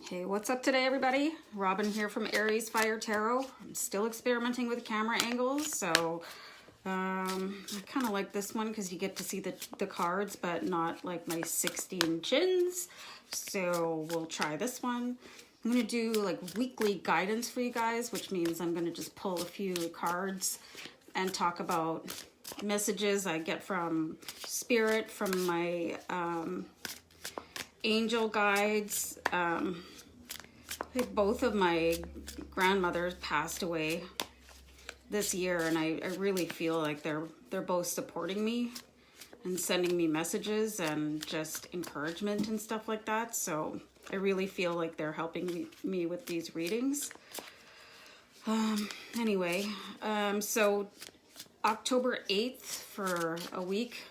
Hey, what's up today, everybody? Robin here from AriesFireTarot. I'm still experimenting with camera angles, so I kind of like this one because you get to see the cards, but not like my 16 chins. So we'll try this one. I'm going to do like weekly guidance for you guys, which means I'm going to just pull a few cards and talk about messages I get from Spirit, from my angel guides. I think both of my grandmothers passed away this year, and I really feel like they're both supporting me and sending me messages and just encouragement and stuff like that. So I really feel like they're helping me with these readings. Anyway, so October 8th for a week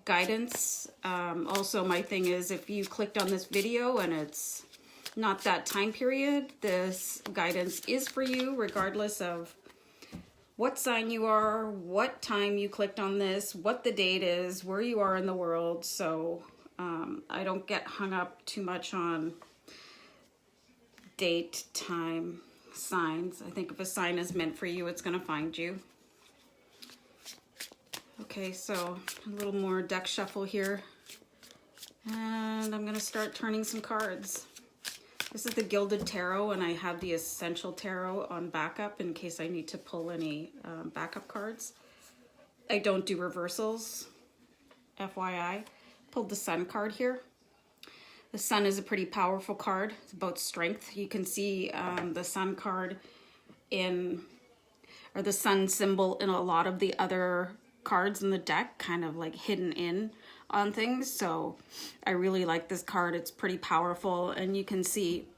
guidance. Also, my thing is, if you clicked on this video and it's not that time period, this guidance is for you regardless of what sign you are, what time you clicked on this, what the date is, where you are in the world. So I don't get hung up too much on date, time, signs. I think if a sign is meant for you, it's going to find you. Okay, so a little more deck shuffle here. And I'm going to start turning some cards. This is the Gilded Tarot, and I have the Essential Tarot on backup in case I need to pull any backup cards. I don't do reversals, FYI. Pulled the Sun card here. The Sun is a pretty powerful card. It's about strength. You can see the Sun card or the Sun symbol in a lot of the other cards in the deck, kind of like hidden in on things. So I really like this card. It's pretty powerful, and you can see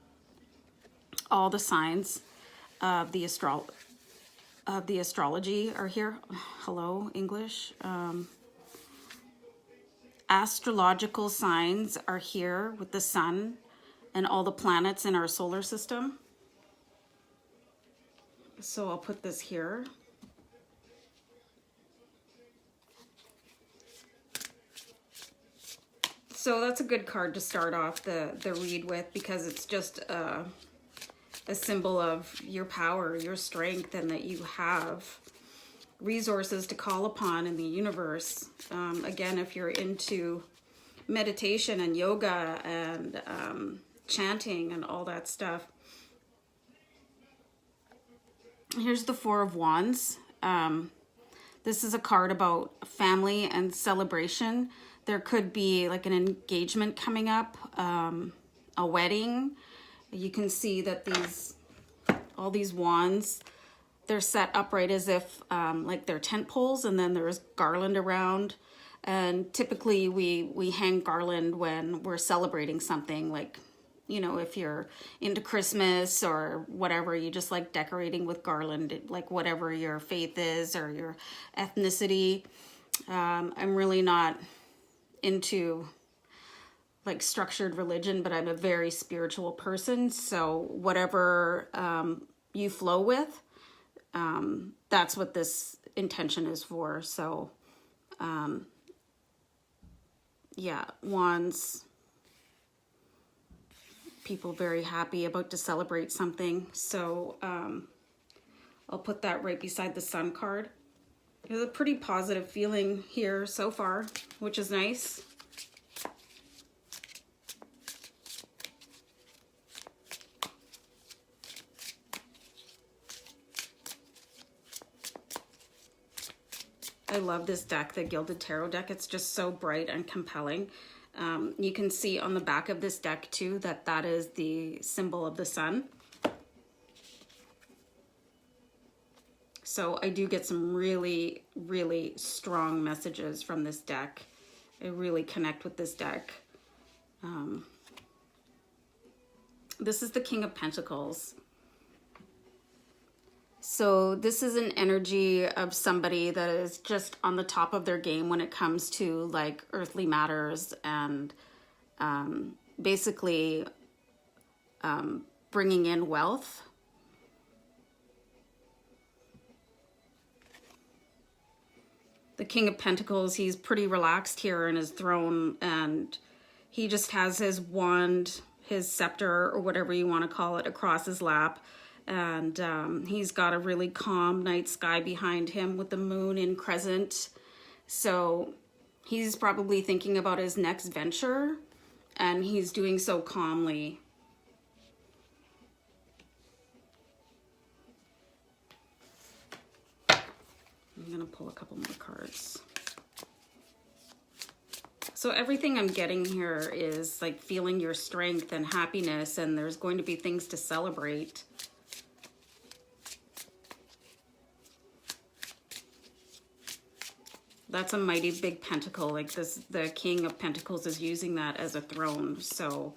all the signs of the astrology are here. Hello, English. Astrological signs are here with the sun and all the planets in our solar system. So I'll put this here. So that's a good card to start off the read with, because it's just a symbol of your power, your strength, and that you have resources to call upon in the universe. Again, if you're into meditation and yoga and chanting and all that stuff. Here's the Four of Wands. This is a card about family and celebration. There could be like an engagement coming up, a wedding. You can see that all these wands, they're set upright as if like they're tent poles, and then there's garland around. And typically we hang garland when we're celebrating something, like, you know, if you're into Christmas or whatever, you just like decorating with garland, like whatever your faith is or your ethnicity. I'm really not into like structured religion, but I'm a very spiritual person. So whatever you flow with, that's what this intention is for. So yeah, wands, people very happy about to celebrate something. So I'll put that right beside the Sun card. There's a pretty positive feeling here so far, which is nice. I love this deck, the Gilded Tarot deck. It's just so bright and compelling. You can see on the back of this deck too that is the symbol of the sun. So I do get some really, really strong messages from this deck. I really connect with this deck. This is the King of Pentacles. So this is an energy of somebody that is just on the top of their game when it comes to like earthly matters and basically bringing in wealth. The King of Pentacles, he's pretty relaxed here in his throne, and he just has his wand his scepter or whatever you want to call it across his lap. And he's got a really calm night sky behind him with the moon in crescent. So he's probably thinking about his next venture, and he's doing so calmly. I'm going to pull a couple more cards. So everything I'm getting here is like feeling your strength and happiness, and there's going to be things to celebrate. That's a mighty big pentacle. Like this, the King of Pentacles is using that as a throne. So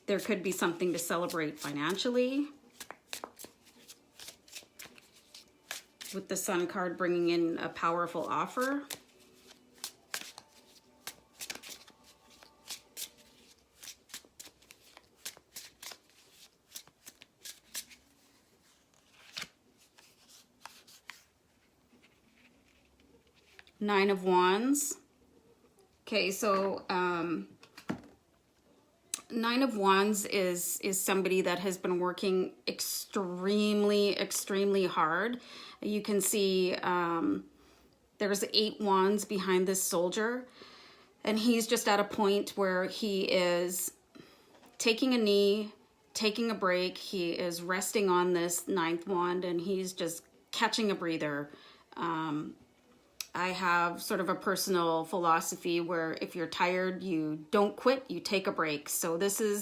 there could be something to celebrate financially. With the Sun card bringing in a powerful offer. Nine of Wands. Okay, so Nine of Wands is somebody that has been working extremely hard. You can see there's 8 wands behind this soldier, and he's just at a point where he is taking a knee, taking a break. He is resting on this 9th wand, and he's just catching a breather. I have sort of a personal philosophy where if you're tired, you don't quit, you take a break. So this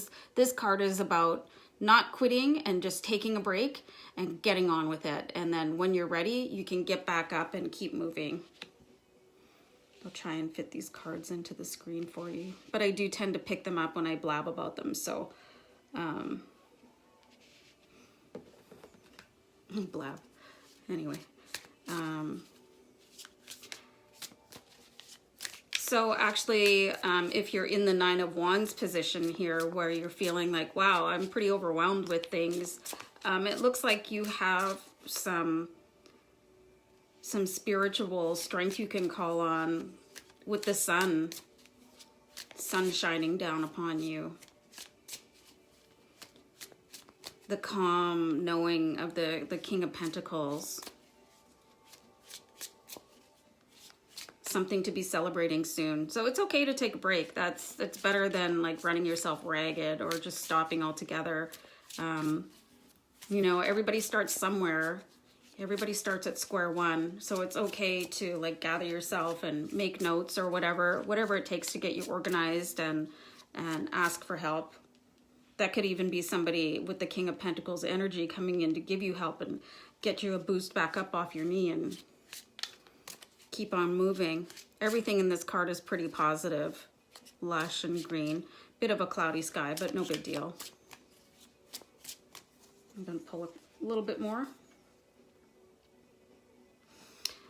card is about not quitting and just taking a break and getting on with it. And then when you're ready, you can get back up and keep moving. I'll try and fit these cards into the screen for you. But I do tend to pick them up when I blab about them. So, blab. Anyway. So actually, if you're in the 9 of Wands position here where you're feeling like, wow, I'm pretty overwhelmed with things, it looks like you have some spiritual strength you can call on with the sun shining down upon you. The calm knowing of the King of Pentacles. Something to be celebrating soon. So it's okay to take a break. That's better than like running yourself ragged or just stopping altogether. You know, everybody starts somewhere. Everybody starts at square one. So it's okay to like gather yourself and make notes or whatever it takes to get you organized and ask for help. That could even be somebody with the King of Pentacles energy coming in to give you help and get you a boost back up off your knee and keep on moving. Everything in this card is pretty positive. Lush and green. Bit of a cloudy sky, but no big deal. I'm going to pull a little bit more.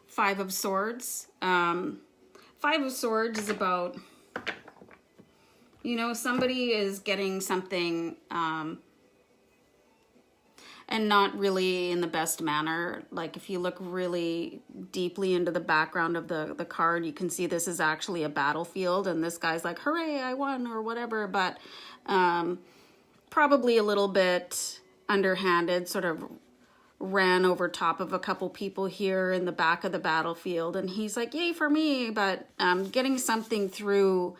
5 of Swords. 5 of Swords is about, you know, somebody is getting something and not really in the best manner. Like if you look really deeply into the background of the card, you can see this is actually a battlefield, and this guy's like, hooray, I won, or whatever, but probably a little bit underhanded, sort of ran over top of a couple people here in the back of the battlefield, and he's like, yay for me, but getting something through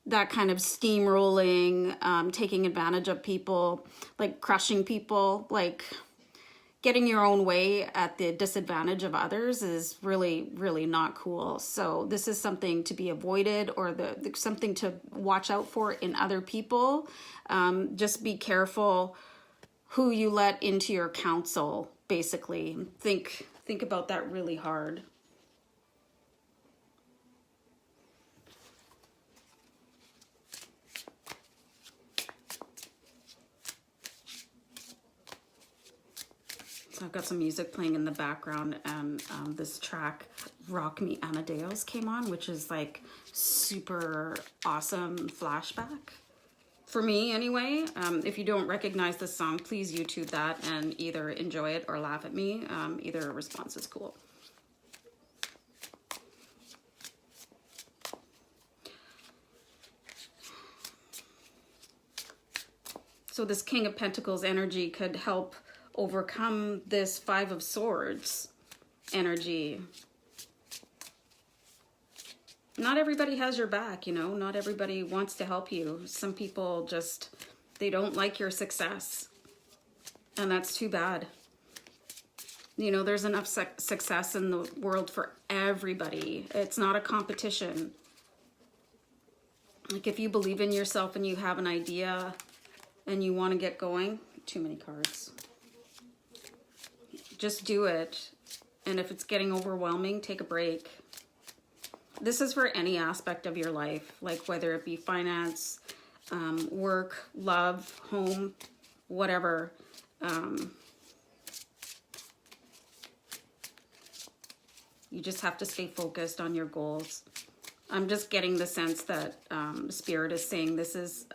that kind of steamrolling, taking advantage of people, like crushing people, like getting your own way at the disadvantage of others is really, really not cool. So this is something to be avoided, or something to watch out for in other people. Just be careful who you let into your counsel, basically. Think about that really hard. So I've got some music playing in the background, and this track, Rock Me Amadeus, came on, which is like super awesome flashback. For me, anyway. If you don't recognize this song, please YouTube that and either enjoy it or laugh at me. Either response is cool. So this King of Pentacles energy could help overcome this Five of Swords energy. Not everybody has your back, you know. Not everybody wants to help you. Some people just, they don't like your success. And that's too bad. You know, there's enough success in the world for everybody. It's not a competition. Like, if you believe in yourself and you have an idea and you want to get going, too many cards. Just do it. And if it's getting overwhelming, take a break. This is for any aspect of your life, like whether it be finance, work, love, home, whatever. You just have to stay focused on your goals. I'm just getting the sense that Spirit is saying this is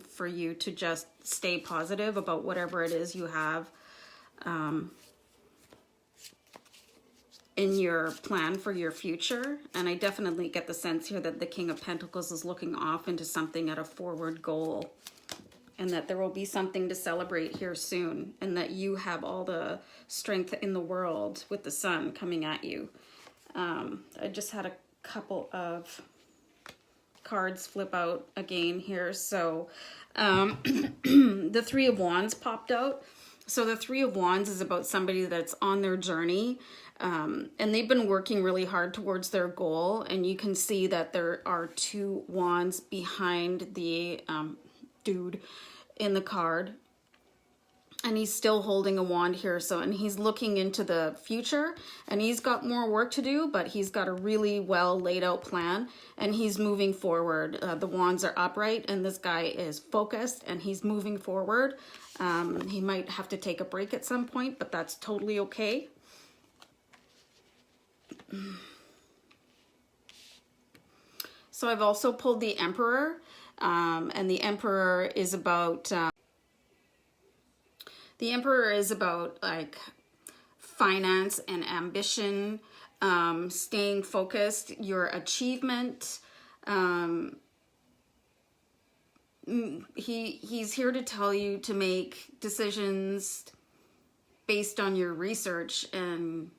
for you to just stay positive about whatever it is you have in your plan for your future. And I definitely get the sense here that the King of Pentacles is looking off into something at a forward goal, and that there will be something to celebrate here soon, and that you have all the strength in the world with the Sun coming at you. I just had a couple of cards flip out again here. So the Three of Wands popped out. So the Three of Wands is about somebody that's on their journey, and they've been working really hard towards their goal. And you can see that there are two wands behind the dude in the card. And he's still holding a wand here. So, and he's looking into the future, and he's got more work to do, but he's got a really well laid out plan, and he's moving forward. The wands are upright, and this guy is focused, and he's moving forward. He might have to take a break at some point, but that's totally okay. So I've also pulled the Emperor, and the Emperor is about... The Emperor is about like finance and ambition, staying focused, your achievement. He's here to tell you to make decisions based on your research and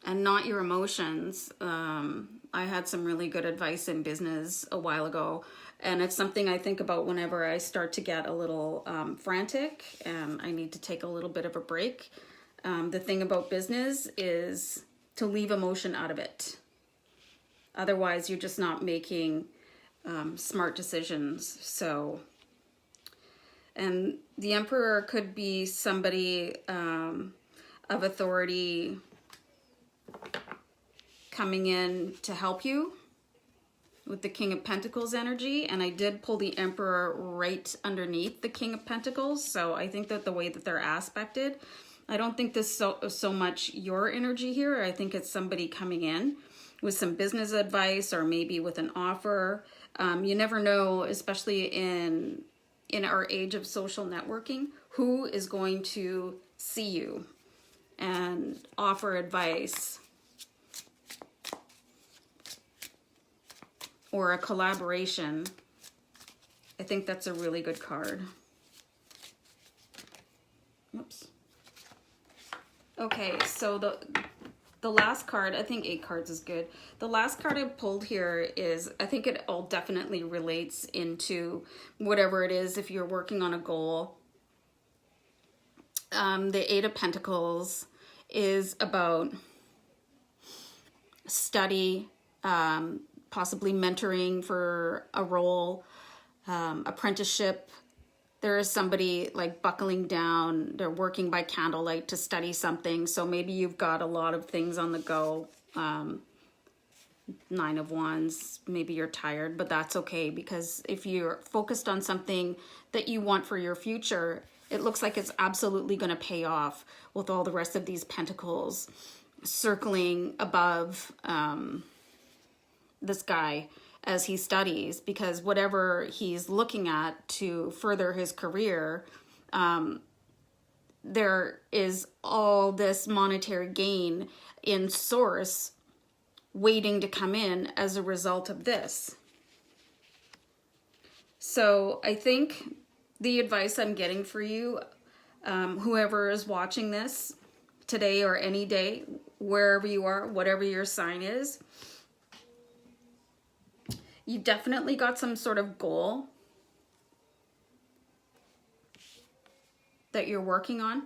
not your emotions. I had some really good advice in business a while ago, and it's something I think about whenever I start to get a little frantic and I need to take a little bit of a break. The thing about business is to leave emotion out of it. Otherwise, you're just not making smart decisions. So, and the Emperor could be somebody of authority coming in to help you with the King of Pentacles energy. And I did pull the Emperor right underneath the King of Pentacles. So I think that the way that they're aspected, I don't think this so much your energy here. I think it's somebody coming in with some business advice or maybe with an offer. You never know, especially in our age of social networking, who is going to see you and offer advice or a collaboration. I think that's a really good card. Oops. Okay, so the last card, I think 8 cards is good. The last card I pulled here is, I think it all definitely relates into whatever it is if you're working on a goal. The 8 of Pentacles is about study, possibly mentoring for a role, apprenticeship. There is somebody like buckling down, they're working by candlelight to study something. So maybe you've got a lot of things on the go. 9 of Wands, maybe you're tired, but that's okay, because if you're focused on something that you want for your future, it looks like it's absolutely going to pay off with all the rest of these pentacles circling above this guy as he studies, because whatever he's looking at to further his career, there is all this monetary gain in source waiting to come in as a result of this. So I think the advice I'm getting for you, whoever is watching this today or any day, wherever you are, whatever your sign is, you've definitely got some sort of goal that you're working on.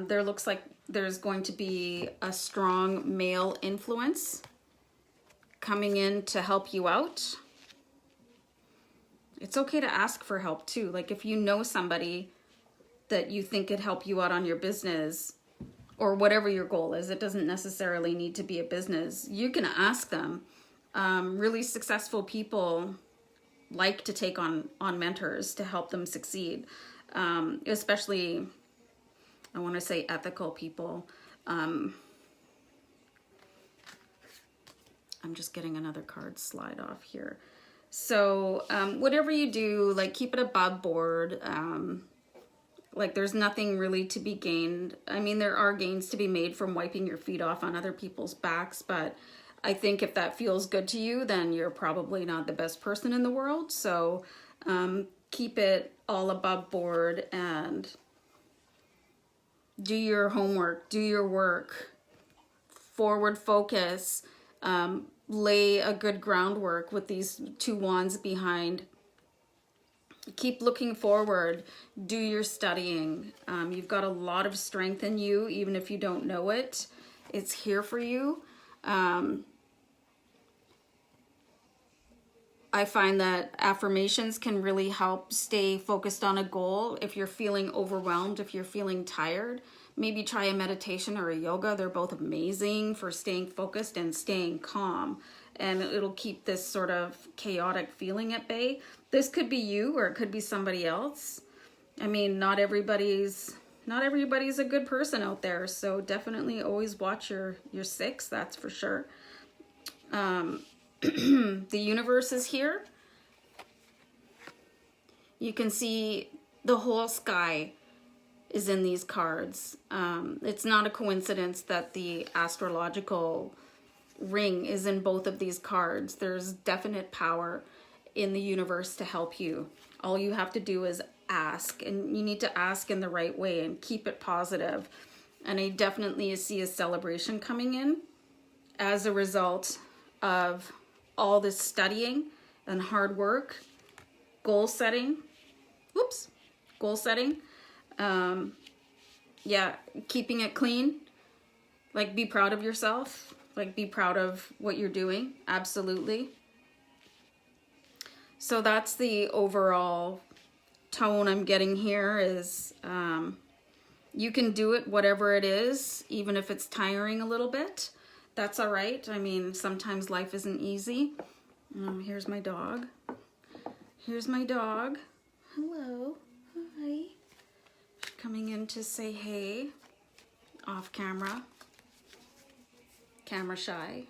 There looks like there's going to be a strong male influence coming in to help you out. It's okay to ask for help too. Like if you know somebody that you think could help you out on your business or whatever your goal is, it doesn't necessarily need to be a business. You can ask them. Really successful people like to take on mentors to help them succeed, especially, I want to say, ethical people. I'm just getting another card slide off here. So whatever you do, like keep it above board. Like there's nothing really to be gained. I mean, there are gains to be made from wiping your feet off on other people's backs, but I think if that feels good to you, then you're probably not the best person in the world. So keep it all above board and do your homework, do your work, forward focus, lay a good groundwork with these 2 wands behind. Keep looking forward, do your studying. You've got a lot of strength in you, even if you don't know it. It's here for you. I find that affirmations can really help stay focused on a goal. If you're feeling overwhelmed, if you're feeling tired, maybe try a meditation or a yoga. They're both amazing for staying focused and staying calm. And it'll keep this sort of chaotic feeling at bay. This could be you or it could be somebody else. I mean, not everybody's a good person out there. So definitely always watch your 6, that's for sure. The universe is here. You can see the whole sky is in these cards. It's not a coincidence that the astrological ring is in both of these cards. There's definite power in the universe to help you. All you have to do is ask, and you need to ask in the right way and keep it positive. And I definitely see a celebration coming in as a result of all this studying and hard work, goal setting. Yeah, keeping it clean. Like, be proud of yourself. Like, be proud of what you're doing. Absolutely. So that's the overall tone I'm getting here is you can do it, whatever it is, even if it's tiring a little bit. That's all right. I mean, sometimes life isn't easy. Here's my dog. Here's my dog. Hello. Hi. She's coming in to say hey. Off camera. Camera shy.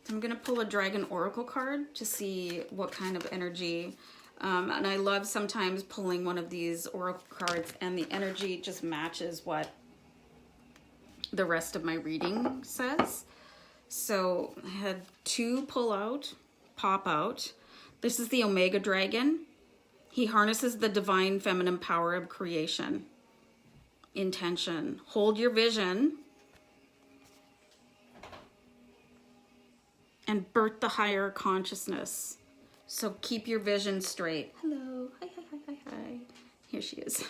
I'm going to pull a Dragon Oracle card to see what kind of energy. And I love sometimes pulling one of these Oracle cards and the energy just matches what the rest of my reading says. So I had 2 pop out. This is the Omega Dragon. He harnesses the divine feminine power of creation. Intention. Hold your vision and birth the higher consciousness. So keep your vision straight. Hello. Hi, hi, hi, hi, hi. Here she is.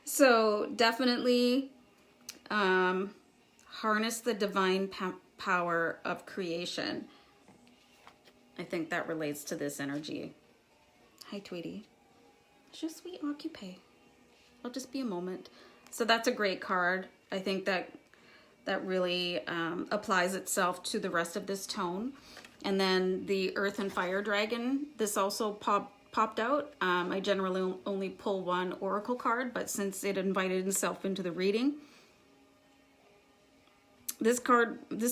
So definitely harness the divine power of creation. I think that relates to this energy. Hi, Tweety. Je suis occupée. I'll just be a moment. So that's a great card. I think that really applies itself to the rest of this tone. And then the Earth and Fire Dragon, this also popped out. I generally only pull 1 oracle card, but since it invited itself into the reading, this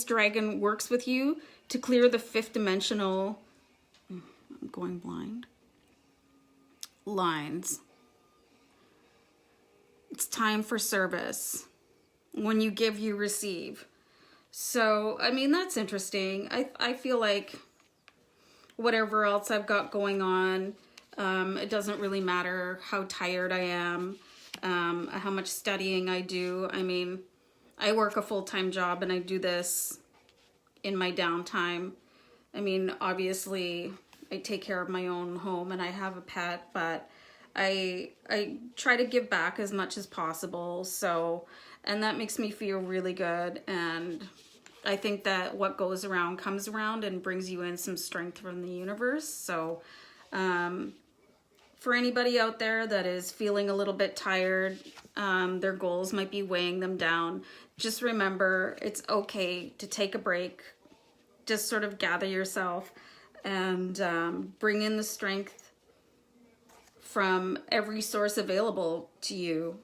dragon works with you to clear the 5th dimensional, I'm going blind, lines. It's time for service. When you give, you receive. So, I mean, that's interesting. I feel like whatever else I've got going on, it doesn't really matter how tired I am, how much studying I do. I mean, I work a full-time job and I do this in my downtime. I mean, obviously, I take care of my own home and I have a pet, but I try to give back as much as possible. So, and that makes me feel really good. And I think that what goes around comes around and brings you in some strength from the universe. So, for anybody out there that is feeling a little bit tired, their goals might be weighing them down, just remember it's okay to take a break. Just sort of gather yourself and bring in the strength from every source available to you.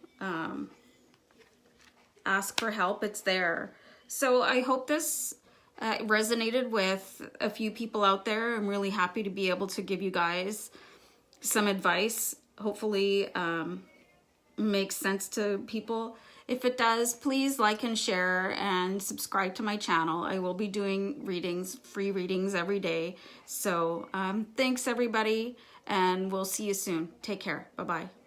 Ask for help, it's there. So I hope this resonated with a few people out there. I'm really happy to be able to give you guys some advice. Hopefully makes sense to people. If it does, please like and share and subscribe to my channel. I will be doing readings, free readings every day. So thanks everybody, and we'll see you soon. Take care. Bye-bye.